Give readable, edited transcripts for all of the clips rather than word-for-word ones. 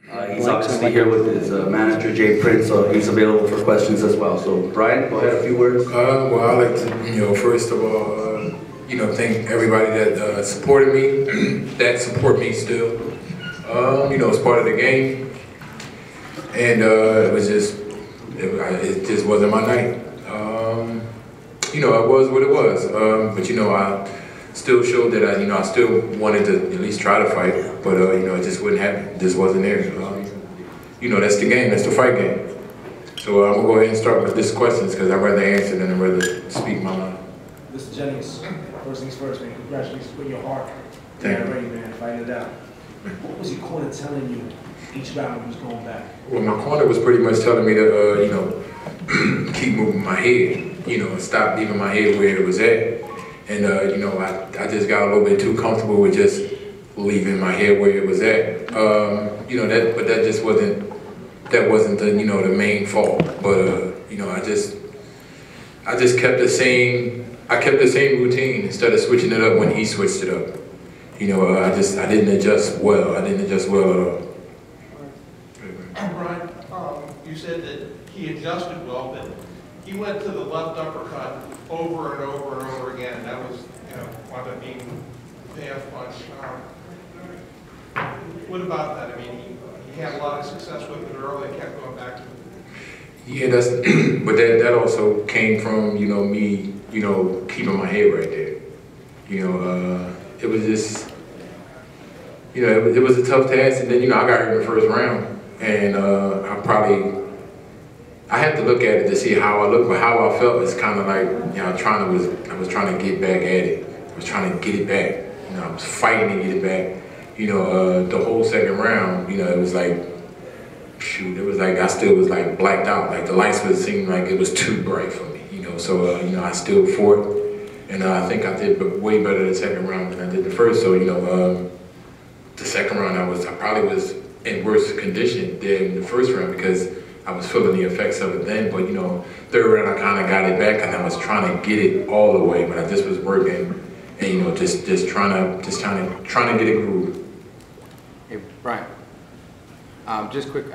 He's obviously here with his manager, Jay Prince, so he's available for questions as well. So, Brian, go ahead, a few words. Well, I'd like to, first of all, thank everybody that supported me, that support me still. It's part of the game, and it just wasn't my night. It was what it was, but I still showed that I still wanted to at least try to fight, but it just wouldn't happen. It just wasn't there. That's the game. That's the fight game. So I'm gonna go ahead and start with these questions because I'd rather answer than I'd rather speak my mind. Mr. Jennings, first things first, man. Congratulations for your heart. Thank you. Ready, man. Fighting it out. What was your corner telling you each round when you was going back? Well, my corner was pretty much telling me to, keep moving my head, stop leaving my head where it was at. And, I just got a little bit too comfortable with just leaving my head where it was at. But that just wasn't, the main fault. But, I just kept the same routine instead of switching it up when he switched it up. I didn't adjust well. I didn't adjust well at all. Brian, you said that he adjusted well, but he went to the left uppercut over and over and over again. That was, wound up being the half punch. What about that? I mean, he had a lot of success with it early and kept going back to it. Yeah, but that also came from, me, keeping my head right there. It was just, it was a tough task. And then, I got hurt in the first round. And I had to look at it to see how I looked, but how I felt is kind of like, I was trying to get back at it. I was trying to get it back. I was fighting to get it back. The whole second round, it was like, shoot, it was like I still was like blacked out. Like the lights was seeming like it was too bright for me, So, I still fought. And I think I did way better the second round than I did the first. So, the second round I probably was in worse condition than the first round because I was feeling the effects of it then. But, third round I kind of got it back and I was trying to get it all the way, but I just was working and, just trying to get it groove. Hey, Brian. Just quick,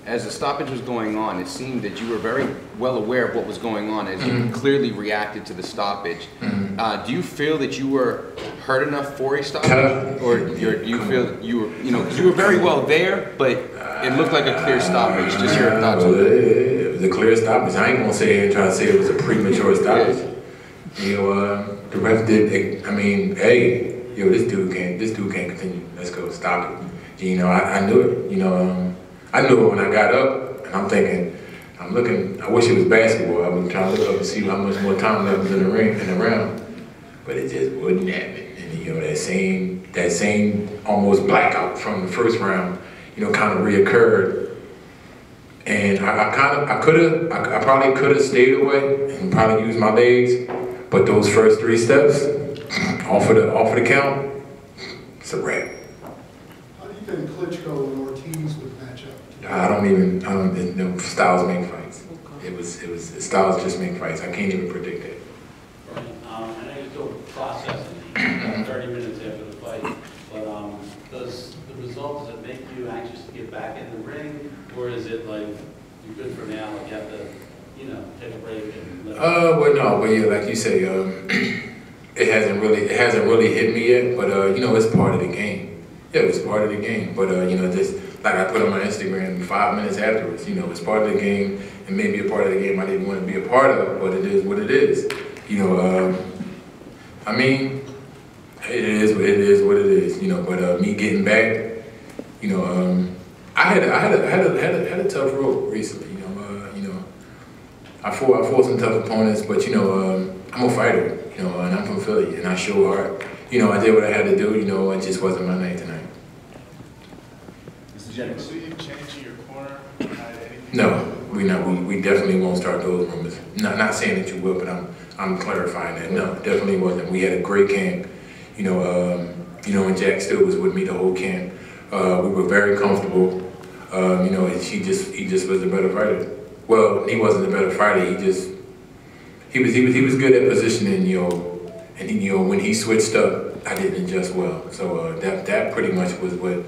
as the stoppage was going on, it seemed that you were very well aware of what was going on as you clearly reacted to the stoppage. Do you feel that you were hurt enough for a stoppage? Or do you feel that you were, because you were very well there, but it looked like a clear stoppage. Just your thoughts on that. It was a clear stoppage. I ain't gonna sit here and try to say it was a premature stoppage. The ref did, hey, this dude can't continue. Let's go, stop it. I knew it, I knew it when I got up, and I'm thinking, I wish it was basketball. I was trying to look up and see how much more time left was in the round, but it just wouldn't happen. And that same almost blackout from the first round, kind of reoccurred. And I probably could have stayed away and probably used my legs, but those first 3 steps, off of the count, it's a wrap. And Klitschko and Ortiz would match up. I don't styles make fights. It was styles just make fights. I can't even predict it. Right. I know you're still processing 30 minutes after the fight, but does the result, does it make you anxious to get back in the ring, or is it like you're good for now, like you have to, take a break and let well, no, but yeah, like you say, it hasn't really hit me yet, but it's part of the game. Yeah, it was part of the game, but just like I put on my Instagram 5 minutes afterwards, it's part of the game, and maybe a part of the game I didn't want to be a part of, but it is what it is. I mean, it is what it is. But me getting back, I had a tough road recently. I fought some tough opponents, but I'm a fighter, and I'm from Philly, and I show heart. I did what I had to do, it just wasn't my night tonight. Mr. Jennings. So you changing your corner? No, we definitely won't start those rumors. Not saying that you will, but I'm clarifying that. No, definitely wasn't. We had a great camp. And Jack still was with me the whole camp. We were very comfortable. He just was a better fighter. Well, he wasn't a better fighter. He was good at positioning, and when he switched up, I didn't adjust well. So that pretty much was what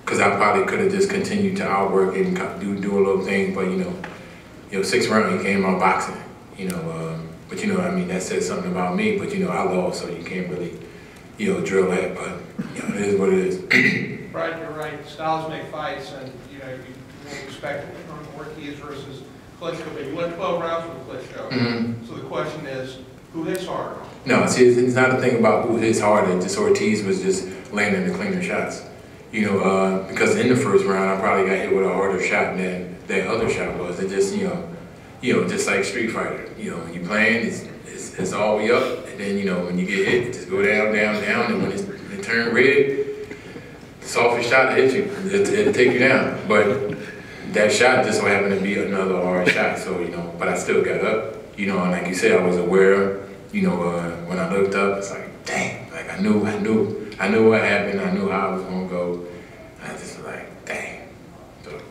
because I probably could have just continued to outwork it and do a little thing, but you know, 6th round he came out boxing, but you know, I mean, that says something about me, but you know, I lost, so you can't really, drill that, but you know, it is what it is. Right, you're right. Styles make fights, and you won't expect it from Ortiz versus Klitschko, but you went 12 rounds with Klitschko. Mm-hmm. So the question is, who hits harder? No, see, it's not a thing about who hits harder. Just Ortiz was just landing the cleaner shots. Because in the first round, I probably got hit with a harder shot than that other shot was. It just, just like Street Fighter. When you're playing, it's all the way up, and then, when you get hit, it just go down, down, down, and when it turn red, the softest shot hit you. It'll take you down. But that shot just so happened to be another hard shot, so, but I still got up. And like you said, I was aware, when I looked up, it's like, dang, like I knew what happened, I knew how I was gonna go. I just was like, dang. So.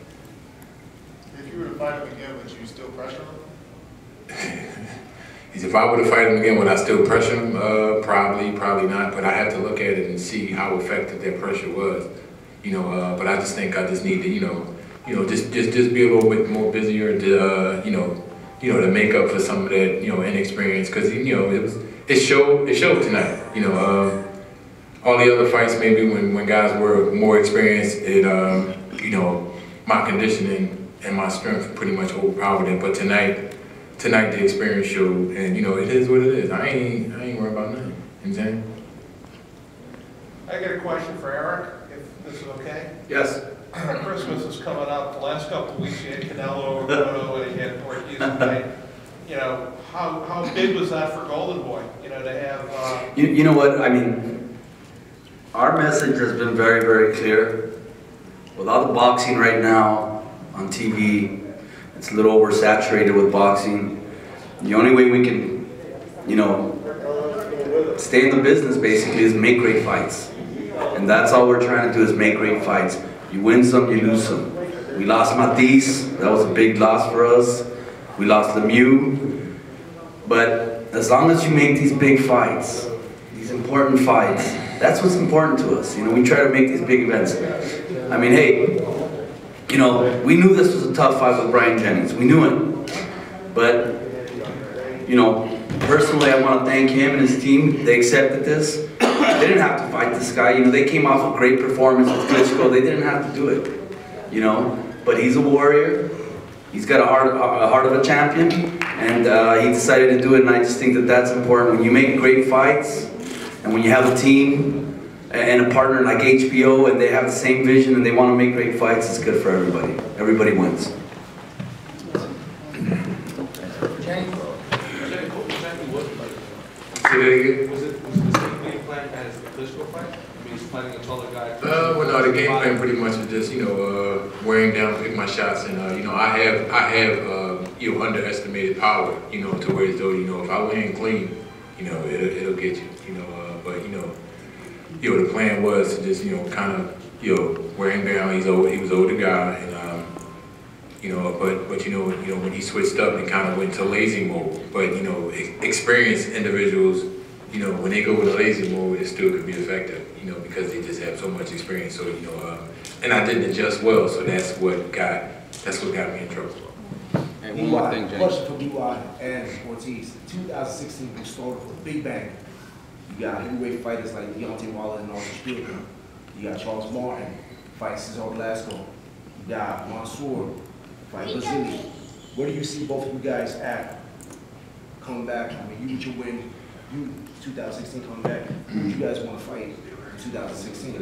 If you were to fight him again, would you still pressure him? If I were to fight him again, would I still pressure him? Probably not, but I have to look at it and see how effective that pressure was. But I just think I just need to, just be a little bit more busier to, to make up for some of that, inexperience, because it showed tonight. All the other fights, maybe when guys were more experienced, my conditioning and my strength pretty much overpowered it. But tonight the experience showed, and it is what it is. I ain't worried about nothing. You know what I'm saying? I got a question for Eric, if this is okay. Yes. Christmas is coming up. The last couple of weeks, you had Canelo, Cotto, and you had Ortiz tonight. How big was that for Golden Boy? To have. You know what? I mean, our message has been very, very clear. With all the boxing right now on TV, it's a little oversaturated with boxing. The only way we can, stay in the business basically is make great fights. And that's all we're trying to do is make great fights. You win some, you lose some. We lost Matisse, that was a big loss for us. We lost Lemieux. But as long as you make these big fights, these important fights, that's what's important to us. We try to make these big events. I mean, hey, we knew this was a tough fight with Bryant Jennings. We knew it. But, personally, I want to thank him and his team. They accepted this. They didn't have to fight this guy. They came off a great performance with Klitschko. They didn't have to do it. But he's a warrior. He's got a heart of a champion, and he decided to do it. And I just think that that's important. When you make great fights, and when you have a team and a partner like HBO, and they have the same vision and they want to make great fights, it's good for everybody. Everybody wins. Was it the game plan as the Klitschko fight? I mean, he's planning a taller guy. Well, no, the game plan pretty much is just wearing down, pick my shots, and I have underestimated power, to where as though if I land clean, it'll get you, but the plan was to just kind of wear him down. He was an older guy, and but when he switched up and kind of went to lazy mode, but experienced individuals, when they go with a lazy mode, it still could be effective, because they just have so much experience. So and I didn't adjust well, so that's what got me in trouble. And one more thing, James. Question for BY and Ortiz. 2016 was started with a big bang. You got heavyweight fighters like Deontay Wilder and Ortiz-Bryant. You got Charles Martin fight Cesar Velasco. You got Mansour fight Basili. Where do you see both of you guys at coming back? I mean, you with your win, 2016 coming back. Who do you guys want to fight in 2016?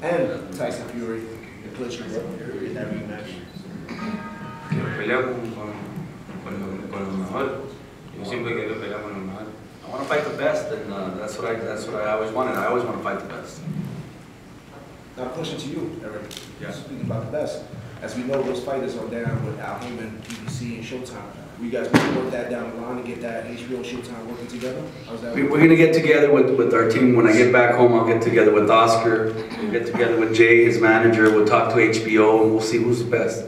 And Tyson Fury and Klitschko in that rematch. I want to fight the best, and that's what I always wanted. I always want to fight the best. Now, a question to you, Eric. Yeah. Speaking about the best, as we know, those fighters are down with Al Heyman, BBC, and Showtime. We guys want to work that down the line and get that HBO Showtime working together? How's that? We're going to get together with our team. When I get back home, I'll get together with Oscar. We'll get together with Jay, his manager. We'll talk to HBO, and we'll see who's the best.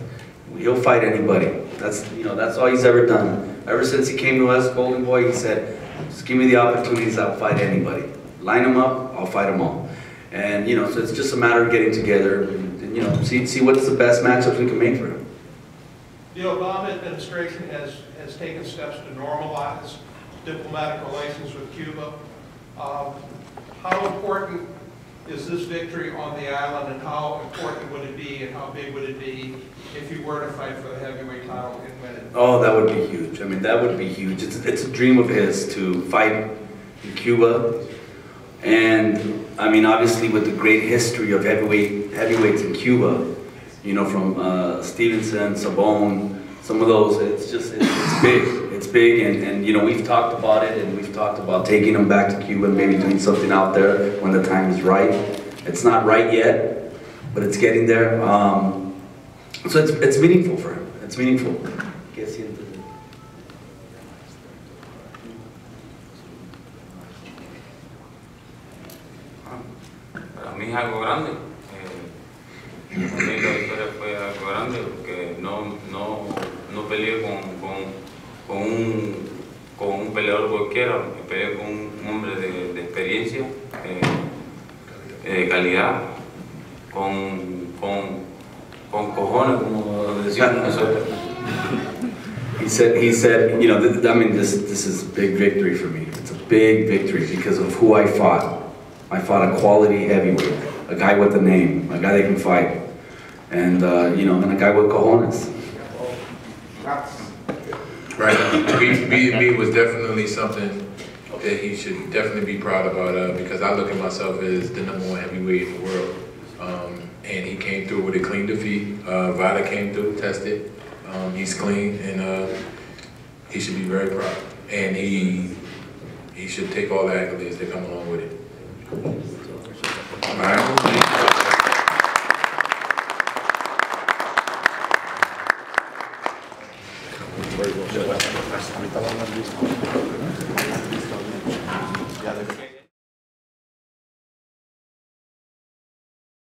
He'll fight anybody. That's all he's ever done. Ever since he came to us, Golden Boy, he said, just give me the opportunities, I'll fight anybody. Line them up, I'll fight them all. And, you know, so it's just a matter of getting together and you know, see what's the best matchups we can make for him. The Obama administration has taken steps to normalize diplomatic relations with Cuba. How important is this victory on the island, and how important would it be, and how big would it be if you were to fight for the heavyweight title and win it? Oh, that would be huge. I mean, that would be huge. It's a dream of his to fight in Cuba. And, I mean, obviously with the great history of heavyweights in Cuba, you know, from Stevenson, Sabone, some of those, it's big. It's big, and you know, we've talked about it, and we've talked about taking them back to Cuba and maybe doing something out there when the time is right. It's not right yet, but it's getting there. So it's meaningful for him. It's meaningful. Para mí es algo grande. Para mí la victoria fue algo grande porque no peleé con un peleador cualquiera, peleé con un hombre de experiencia, de calidad, con cojones, como decimos nosotros. He said, you know, I mean, this is a big victory for me. It's a big victory because of who I fought. I fought a quality heavyweight, a guy with a name, a guy that can fight, and you know, and a guy with cojones. Right. Beating me was definitely something that he should definitely be proud about because I look at myself as the #1 heavyweight in the world. And he came through with a clean defeat. Vada came through, tested. He's clean, and he should be very proud. And he should take all the accolades that come along with it. All right. Very well.